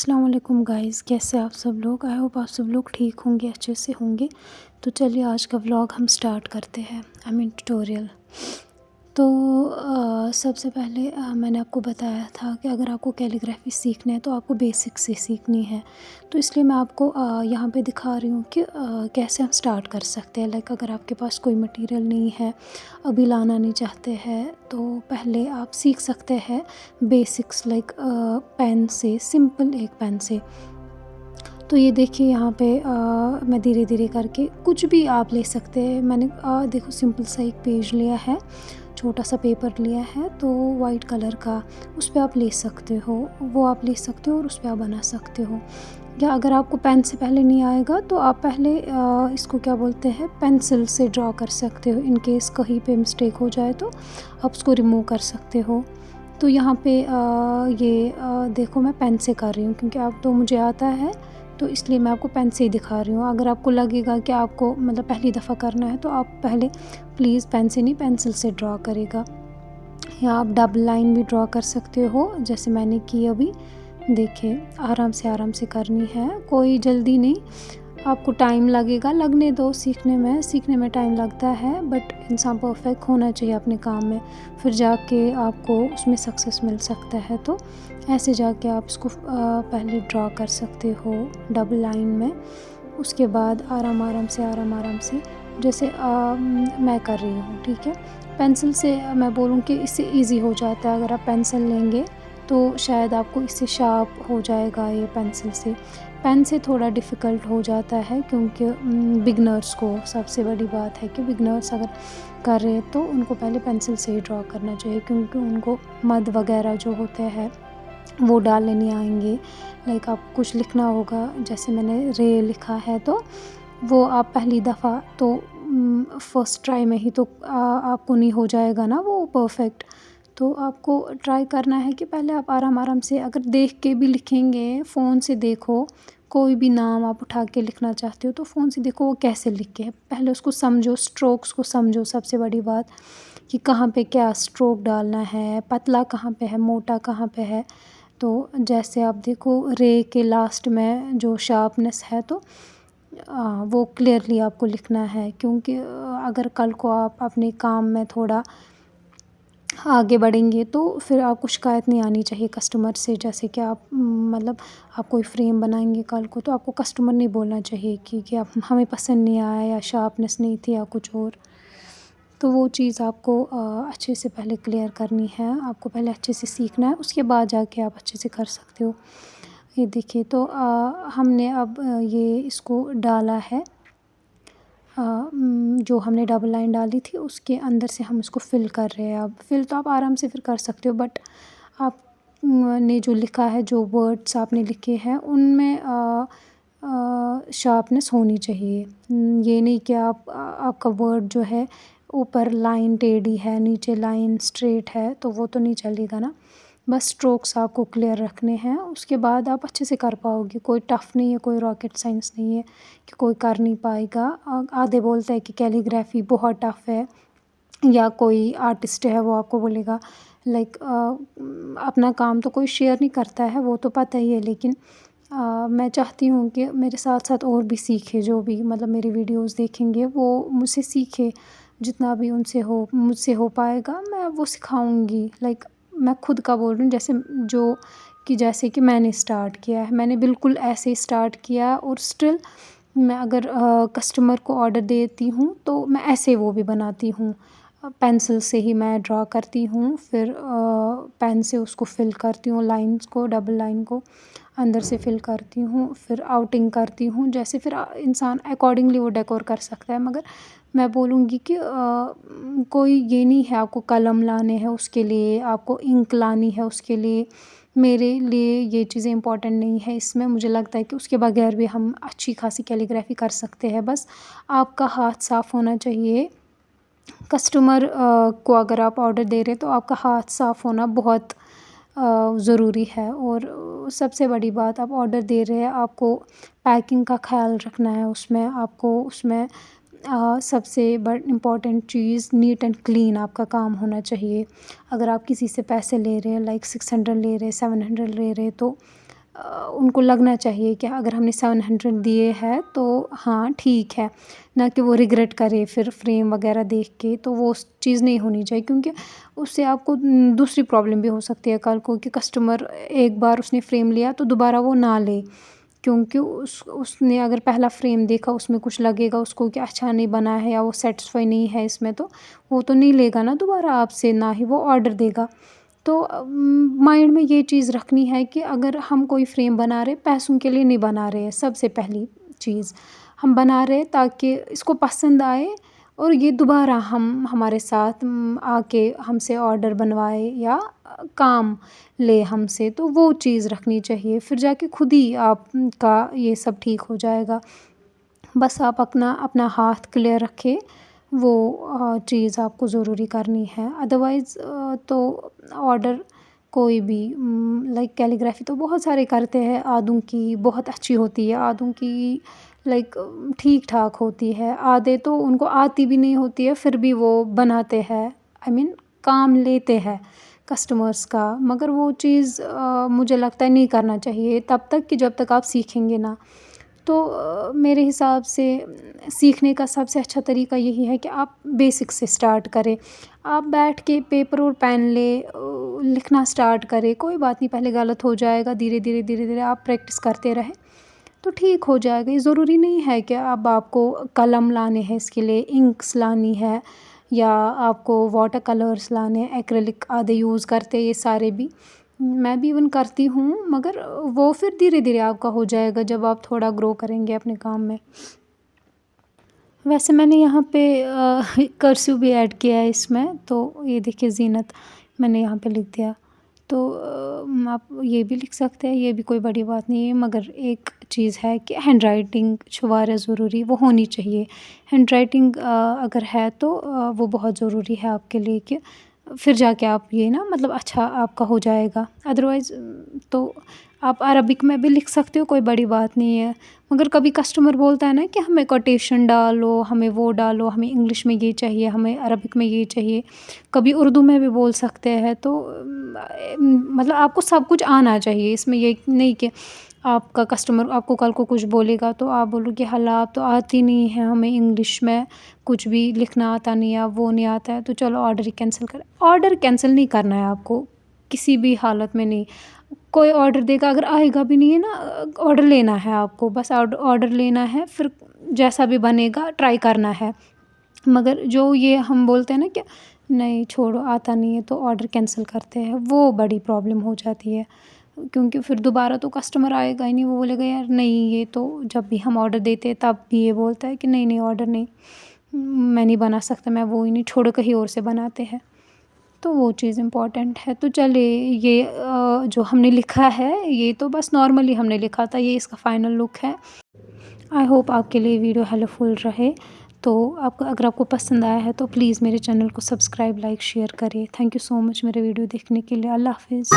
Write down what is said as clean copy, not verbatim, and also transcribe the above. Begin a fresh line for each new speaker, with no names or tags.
السلام علیکم گائز، کیسے آپ سب لوگ؟ آئی ہوپ آپ سب لوگ ٹھیک ہوں گے، اچھے سے ہوں گے۔ تو چلیے آج کا ولاگ ہم سٹارٹ کرتے ہیں، ٹیوٹوریل۔ تو سب سے پہلے میں نے آپ کو بتایا تھا کہ اگر آپ کو کیلیگرافی سیکھنا ہے تو آپ کو بیسک سے سیکھنی ہے، تو اس لیے میں آپ کو یہاں پہ دکھا رہی ہوں کہ کیسے ہم سٹارٹ کر سکتے ہیں۔ لائک اگر آپ کے پاس کوئی مٹیریل نہیں ہے، ابھی لانا نہیں چاہتے ہیں، تو پہلے آپ سیکھ سکتے ہیں بیسکس، لائک پین سے، سمپل ایک پین سے۔ تو یہ دیکھیے یہاں پہ میں دھیرے دھیرے کر کے کچھ بھی آپ لے سکتے ہیں۔ میں نے دیکھو سمپل سا ایک پیج لیا ہے، چھوٹا سا پیپر لیا ہے، تو وائٹ کلر کا، اس پہ آپ لے سکتے ہو، وہ آپ لے سکتے ہو اور اس پہ آپ بنا سکتے ہو۔ یا اگر آپ کو پین سے پہلے نہیں آئے گا تو آپ پہلے اس کو کیا بولتے ہیں، پینسل سے ڈرا کر سکتے ہو۔ ان کیس کہیں پہ مسٹیک ہو جائے تو آپ اس کو ریموو کر سکتے ہو۔ تو یہاں پہ یہ دیکھو میں پین سے کر رہی ہوں کیونکہ اب تو مجھے آتا ہے، تو اس لیے میں آپ کو پین سے ہی دکھا رہی ہوں۔ اگر آپ کو لگے گا کہ آپ کو مطلب پہلی دفعہ کرنا ہے تو آپ پہلے پلیز پین سے نہیں، پینسل سے ڈرا کرے گا۔ یا آپ ڈبل لائن بھی ڈرا کر سکتے ہو جیسے میں نے کی ابھی، دیکھیں آرام سے کرنی ہے، کوئی جلدی نہیں۔ آپ کو ٹائم لگے گا، لگنے دو، سیکھنے میں ٹائم لگتا ہے، بٹ انسان پرفیکٹ ہونا چاہیے اپنے کام میں، پھر جا کے آپ کو اس میں سکسیس مل سکتا ہے۔ تو ایسے جا کے آپ اس کو پہلے ڈرا کر سکتے ہو ڈبل لائن میں، اس کے بعد آرام سے جیسے میں کر رہی ہوں، ٹھیک ہے۔ پینسل سے میں بولوں کہ اس سے ایزی ہو جاتا ہے، اگر آپ پینسل لیں گے تو شاید آپ کو اس سے شارپ ہو جائے گا یہ پینسل سے۔ پین سے تھوڑا ڈیفیکلٹ ہو جاتا ہے کیونکہ بگنرز کو، سب سے بڑی بات ہے کہ بگنرز اگر کر رہے ہیں تو ان کو پہلے پینسل سے ہی ڈرا کرنا چاہیے، کیونکہ ان کو مد وغیرہ جو ہوتے ہیں وہ ڈالنے نہیں آئیں گے۔ لائک آپ کچھ لکھنا ہوگا، جیسے میں نے رے لکھا ہے، تو وہ آپ پہلی دفعہ تو فرسٹ ٹرائی میں ہی تو آپ کو نہیں ہو جائے گا نا وہ پرفیکٹ۔ تو آپ کو ٹرائی کرنا ہے کہ پہلے آپ آرام سے، اگر دیکھ کے بھی لکھیں گے، فون سے دیکھو، کوئی بھی نام آپ اٹھا کے لکھنا چاہتے ہو تو فون سے دیکھو وہ کیسے لکھے، پہلے اس کو سمجھو، اسٹروکس کو سمجھو، سب سے بڑی بات کہ کہاں پہ کیا اسٹروک ڈالنا ہے، پتلا کہاں پہ ہے، موٹا کہاں پہ ہے۔ تو جیسے آپ دیکھو رے کے لاسٹ میں جو شارپنیس ہے تو وہ کلیئرلی آپ کو لکھنا ہے، کیونکہ اگر کل کو آپ اپنے کام میں تھوڑا آگے بڑھیں گے تو پھر آپ کو شکایت نہیں آنی چاہیے کسٹمر سے، جیسے کہ آپ مطلب آپ کوئی فریم بنائیں گے کل کو تو آپ کو کسٹمر نہیں بولنا چاہیے کہ آپ ہمیں پسند نہیں آیا یا شارپنیس نہیں تھی یا کچھ اور۔ تو وہ چیز آپ کو اچھے سے پہلے کلیئر کرنی ہے، آپ کو پہلے اچھے سے سیکھنا ہے، اس کے بعد جا کے آپ اچھے سے کر سکتے ہو۔ یہ دیکھیے تو ہم نے اب یہ اس کو ڈالا ہے، جو ہم نے ڈبل لائن ڈالی تھی اس کے اندر سے ہم اس کو فل کر رہے ہیں۔ اب فل تو آپ آرام سے پھر کر سکتے ہو، بٹ آپ نے جو لکھا ہے، جو ورڈس آپ نے لکھے ہیں ان میں شارپنیس ہونی چاہیے۔ یہ نہیں کہ آپ کا ورڈ جو ہے اوپر لائن ٹیڑھی ہے، نیچے لائن اسٹریٹ ہے، تو وہ تو نہیں چلے گا نا۔ بس اسٹروکس آپ کو کلیئر رکھنے ہیں، اس کے بعد آپ اچھے سے کر پاؤ گے۔ کوئی ٹف نہیں ہے، کوئی راکٹ سائنس نہیں ہے کہ کوئی کر نہیں پائے گا۔ آدھے بولتے ہیں کہ کیلیگرافی بہت ٹف ہے، یا کوئی آرٹسٹ ہے وہ آپ کو بولے گا لائک اپنا کام تو کوئی شیئر نہیں کرتا ہے، وہ تو پتہ ہی ہے، لیکن میں چاہتی ہوں کہ میرے ساتھ ساتھ اور بھی سیکھے، جو بھی مطلب میری ویڈیوز دیکھیں گے وہ مجھ سے سیکھے، جتنا بھی ان سے ہو، مجھ سے ہو پائے گا میں وہ سکھاؤں گی۔ لائک میں خود کا بول رہی ہوں، جیسے کہ میں نے اسٹارٹ کیا ہے، میں نے بالکل ایسے ہی اسٹارٹ کیا، اور اسٹل میں اگر کسٹمر کو آرڈر دیتی ہوں تو میں ایسے وہ بھی بناتی ہوں، پینسل سے ہی میں ڈرا کرتی ہوں، پھر پین سے اس کو فل کرتی ہوں، لائنس کو، ڈبل لائن کو اندر سے فل کرتی ہوں، پھر آؤٹنگ کرتی ہوں، جیسے پھر انسان اکارڈنگلی وہ ڈیکور کر سکتا ہے۔ مگر میں بولوں گی کہ کوئی یہ نہیں ہے آپ کو قلم لانے ہیں اس کے لیے، آپ کو انک لانی ہے اس کے لیے، میرے لیے یہ چیزیں امپورٹنٹ نہیں ہے اس میں۔ مجھے لگتا ہے کہ اس کے بغیر بھی ہم اچھی خاصی کیلیگرافی کر سکتے ہیں، بس آپ کا ہاتھ صاف ہونا چاہیے۔ کسٹمر کو اگر آپ آرڈر دے رہے تو آپ کا ہاتھ صاف ہونا بہت ضروری ہے، اور سب سے بڑی بات آپ آرڈر دے رہے ہیں، آپ کو پیکنگ کا خیال رکھنا ہے، اس میں آپ کو اس میں سب سے امپورٹنٹ چیز نیٹ اینڈ کلین آپ کا کام ہونا چاہیے۔ اگر آپ کسی سے پیسے لے رہے ہیں، لائک 600 لے رہے، 700 لے رہے، تو ان کو لگنا چاہیے کہ اگر ہم نے 700 دیے ہے تو ہاں ٹھیک ہے، نہ کہ وہ ریگریٹ کرے پھر فریم وغیرہ دیکھ کے. تو وہ چیز نہیں ہونی چاہیے، کیونکہ اس سے آپ کو دوسری پرابلم بھی ہو سکتی ہے کل کو، کہ کسٹمر ایک بار اس نے فریم لیا تو دوبارہ وہ نہ لے، کیونکہ اس نے اگر پہلا فریم دیکھا اس میں کچھ لگے گا اس کو کہ اچھا نہیں بنا ہے یا وہ سیٹسفائی نہیں ہے اس میں، تو وہ تو نہیں لے گا نا دوبارہ آپ سے، نہ ہی وہ آرڈر دے گا. تو مائنڈ میں یہ چیز رکھنی ہے کہ اگر ہم کوئی فریم بنا رہے پیسوں کے لیے نہیں بنا رہے ہیں. سب سے پہلی چیز ہم بنا رہے تاکہ اس کو پسند آئے اور یہ دوبارہ ہمارے ساتھ آ کے ہم سے آرڈر بنوائے یا کام لے ہم سے. تو وہ چیز رکھنی چاہیے، پھر جا کے خود ہی آپ کا یہ سب ٹھیک ہو جائے گا. بس آپ اپنا ہاتھ کلیئر رکھے، وہ چیز آپ کو ضروری کرنی ہے. ادروائز تو آرڈر کوئی بھی لائک کیلیگرافی تو بہت سارے کرتے ہیں، آدھوں کی بہت اچھی ہوتی ہے، آدھوں کی لائک ٹھیک ٹھاک ہوتی ہے، آدھے تو ان کو آتی بھی نہیں ہوتی ہے پھر بھی وہ بناتے ہیں، کام لیتے ہیں کسٹمرس کا. مگر وہ چیز مجھے لگتا ہے نہیں کرنا چاہیے تب تک کہ جب تک آپ سیکھیں گے نا. تو میرے حساب سے سیکھنے کا سب سے اچھا طریقہ یہی ہے کہ آپ بیسک سے سٹارٹ کریں. آپ بیٹھ کے پیپر اور پین لے لکھنا سٹارٹ کریں، کوئی بات نہیں، پہلے غلط ہو جائے گا، دھیرے دھیرے آپ پریکٹس کرتے رہیں تو ٹھیک ہو جائے گا. یہ ضروری نہیں ہے کہ اب آپ کو قلم لانے ہیں، اس کے لیے انکس لانی ہے یا آپ کو واٹر کلرس لانے ہیں، ایکریلک آدھے یوز کرتے یہ سارے بھی، میں بھی ایون کرتی ہوں، مگر وہ پھر دھیرے دھیرے آپ کا ہو جائے گا جب آپ تھوڑا گرو کریں گے اپنے کام میں. ویسے میں نے یہاں پہ کرسیو بھی ایڈ کیا ہے اس میں، تو یہ دیکھیے زینت میں نے یہاں پہ لکھ دیا. تو آپ یہ بھی لکھ سکتے ہیں، یہ بھی کوئی بڑی بات نہیں ہے. مگر ایک چیز ہے کہ ہینڈ رائٹنگ شوارہ ضروری وہ ہونی چاہیے. ہینڈ رائٹنگ اگر ہے تو وہ بہت ضروری ہے آپ کے لیے، کہ پھر جا کے آپ یہ نا مطلب اچھا آپ کا ہو جائے گا. ادروائز تو آپ عربک میں بھی لکھ سکتے ہو، کوئی بڑی بات نہیں ہے. مگر کبھی کسٹمر بولتا ہے نا کہ ہمیں کوٹیشن ڈالو، ہمیں وہ ڈالو، ہمیں انگلش میں یہ چاہیے، ہمیں عربک میں یہ چاہیے، کبھی اردو میں بھی بول سکتے ہیں. تو مطلب آپ کو سب کچھ آنا چاہیے، اس میں یہ نہیں کہ آپ کا کسٹمر آپ کو کل کو کچھ بولے گا تو آپ بولو کہ حالات تو آتی نہیں ہے ہمیں، انگلش میں کچھ بھی لکھنا آتا نہیں ہے، وہ نہیں آتا ہے، تو چلو آرڈر ہی کینسل کریں. آرڈر کینسل نہیں کرنا ہے آپ کو کسی بھی حالت میں نہیں. کوئی آرڈر دے گا، اگر آئے گا بھی نہیں ہے نا، آرڈر لینا ہے آپ کو، بس آرڈر لینا ہے، پھر جیسا بھی بنے گا ٹرائی کرنا ہے. مگر جو یہ ہم بولتے ہیں نا کہ نہیں چھوڑو آتا نہیں ہے تو آرڈر کینسل کرتے ہیں، وہ بڑی پرابلم ہو جاتی ہے. کیونکہ پھر دوبارہ تو کسٹمر آئے گا ہی نہیں، وہ بولے گا یار نہیں، یہ تو جب بھی ہم آرڈر دیتے ہیں تب بھی یہ بولتا ہے کہ نہیں آرڈر نہیں، میں نہیں بنا سکتا، میں وہی نہیں، چھوڑو کہیں اور سے بناتے ہیں. تو وہ چیز امپورٹنٹ ہے. تو چلے یہ جو ہم نے لکھا ہے یہ تو بس نارملی ہم نے لکھا تھا، یہ اس کا فائنل لک ہے. آئی ہوپ آپ کے لیے ویڈیو ہیلپ فل رہے. تو اگر آپ کو پسند آیا ہے تو پلیز میرے چینل کو سبسکرائب، لائک، شیئر کریں. تھینک یو سو مچ میرے ویڈیو دیکھنے کے لیے. اللہ حافظ.